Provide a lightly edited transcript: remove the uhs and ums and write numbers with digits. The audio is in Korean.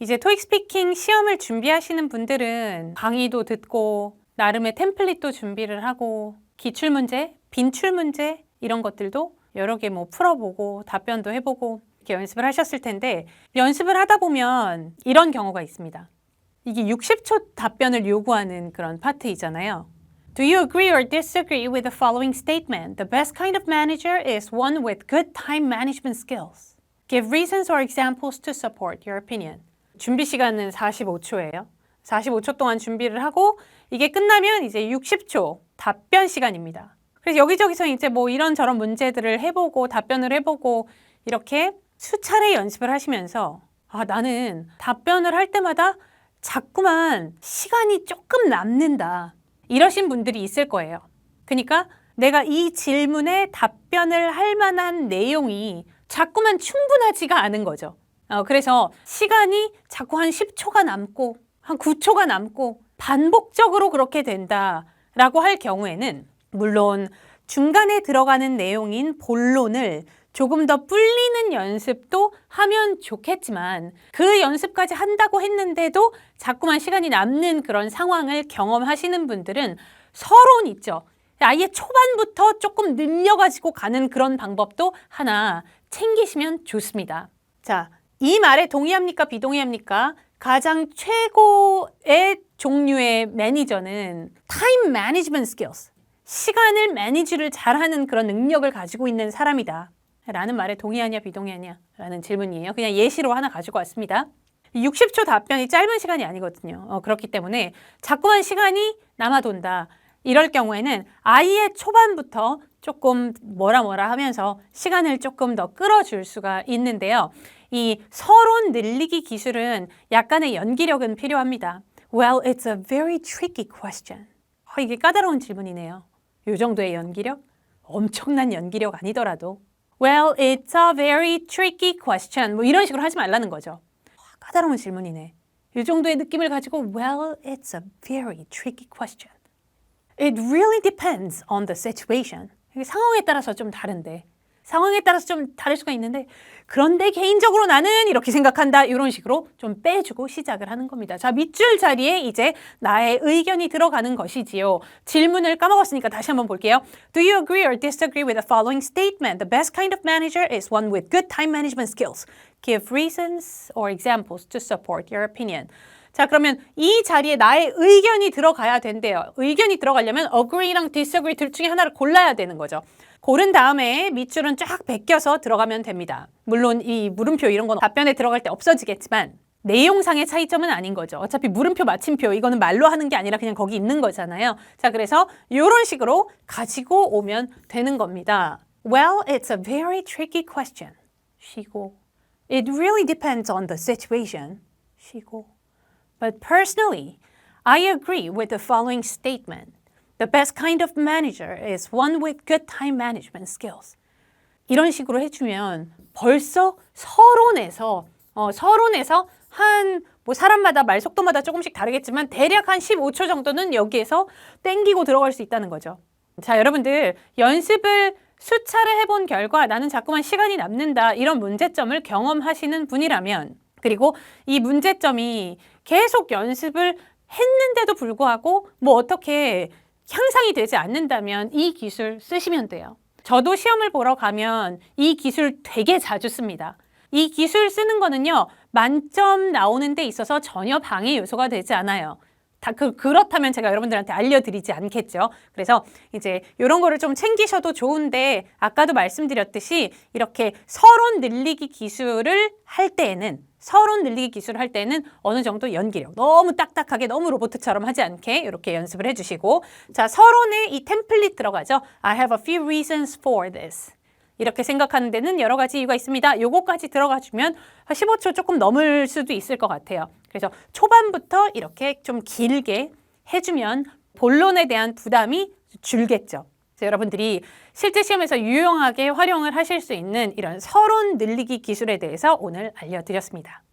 이제 토익 스피킹 시험을 준비하시는 분들은 강의도 듣고 나름의 템플릿도 준비를 하고 기출문제, 빈출문제 이런 것들도 여러 개 뭐 풀어보고 답변도 해보고 이렇게 연습을 하셨을 텐데 연습을 하다 보면 이런 경우가 있습니다. 이게 60초 답변을 요구하는 그런 파트이잖아요. Do you agree or disagree with the following statement? The best kind of manager is one with good time management skills. Give reasons or examples to support your opinion. 준비 시간은 45초예요. 45초 동안 준비를 하고 이게 끝나면 이제 60초 답변 시간입니다. 그래서 여기저기서 이제 뭐 이런저런 문제들을 해보고 답변을 해보고 이렇게 수차례 연습을 하시면서 나는 답변을 할 때마다 자꾸만 시간이 조금 남는다. 이러신 분들이 있을 거예요. 그러니까 내가 이 질문에 답변을 할 만한 내용이 자꾸만 충분하지가 않은 거죠. 그래서 시간이 자꾸 한 10초가 남고 한 9초가 남고 반복적으로 그렇게 된다라고 할 경우에는 물론 중간에 들어가는 내용인 본론을 조금 더 불리는 연습도 하면 좋겠지만 그 연습까지 한다고 했는데도 자꾸만 시간이 남는 그런 상황을 경험하시는 분들은 서론 있죠. 아예 초반부터 조금 늘려가지고 가는 그런 방법도 하나 챙기시면 좋습니다. 자, 이 말에 동의합니까? 비동의합니까? 가장 최고의 종류의 매니저는 타임 매니지먼트 스킬스, 시간을 매니지를 잘하는 그런 능력을 가지고 있는 사람이다. 라는 말에 동의하냐 비동의하냐 라는 질문이에요. 그냥 예시로 하나 가지고 왔습니다. 60초 답변이 짧은 시간이 아니거든요. 그렇기 때문에 자꾸만 시간이 남아돈다. 이럴 경우에는 아예 초반부터 조금 뭐라 하면서 시간을 조금 더 끌어줄 수가 있는데요. 이 서론 늘리기 기술은 약간의 연기력은 필요합니다. Well, it's a very tricky question. 이게 까다로운 질문이네요. 이 정도의 연기력? 엄청난 연기력 아니더라도 Well, it's a very tricky question. 뭐 이런 식으로 하지 말라는 거죠. 까다로운 질문이네. 이 정도의 느낌을 가지고 Well, it's a very tricky question. It really depends on the situation. 이게 상황에 따라서 좀 다른데 상황에 따라서 좀 다를 수가 있는데 그런데 개인적으로 나는 이렇게 생각한다. 이런 식으로 좀 빼주고 시작을 하는 겁니다. 자, 밑줄 자리에 이제 나의 의견이 들어가는 것이지요. 질문을 까먹었으니까 다시 한번 볼게요. Do you agree or disagree with the following statement? The best kind of manager is one with good time management skills. Give reasons or examples to support your opinion. 자, 그러면 이 자리에 나의 의견이 들어가야 된대요. 의견이 들어가려면 agree랑 disagree 둘 중에 하나를 골라야 되는 거죠. 고른 다음에 밑줄은 쫙 베껴서 들어가면 됩니다. 물론 이 물음표 이런 건 답변에 들어갈 때 없어지겠지만 내용상의 차이점은 아닌 거죠. 어차피 물음표, 마침표 이거는 말로 하는 게 아니라 그냥 거기 있는 거잖아요. 자, 그래서 이런 식으로 가지고 오면 되는 겁니다. Well, it's a very tricky question. 쉬고. It really depends on the situation. 쉬고. But personally, I agree with the following statement. The best kind of manager is one with good time management skills. 이런 식으로 해주면 벌써 서론에서 한 뭐 사람마다 말 속도마다 조금씩 다르겠지만 대략 한 15초 정도는 여기에서 땡기고 들어갈 수 있다는 거죠. 자, 여러분들 연습을 수차례 해본 결과 나는 자꾸만 시간이 남는다 이런 문제점을 경험하시는 분이라면 그리고 이 문제점이 계속 연습을 했는데도 불구하고 뭐 어떻게 향상이 되지 않는다면 이 기술 쓰시면 돼요. 저도 시험을 보러 가면 이 기술 되게 자주 씁니다. 이 기술 쓰는 거는요. 만점 나오는 데 있어서 전혀 방해 요소가 되지 않아요. 그렇다면 제가 여러분들한테 알려드리지 않겠죠. 그래서 이제 이런 거를 좀 챙기셔도 좋은데 아까도 말씀드렸듯이 이렇게 서론 늘리기 기술을 할 때에는 어느 정도 연기력, 너무 딱딱하게 너무 로봇처럼 하지 않게 이렇게 연습을 해주시고 자, 서론에 이 템플릿 들어가죠. I have a few reasons for this. 이렇게 생각하는 데는 여러 가지 이유가 있습니다. 요거까지 들어가주면 15초 조금 넘을 수도 있을 것 같아요. 그래서 초반부터 이렇게 좀 길게 해주면 본론에 대한 부담이 줄겠죠. 그래서 여러분들이 실제 시험에서 유용하게 활용을 하실 수 있는 이런 서론 늘리기 기술에 대해서 오늘 알려드렸습니다.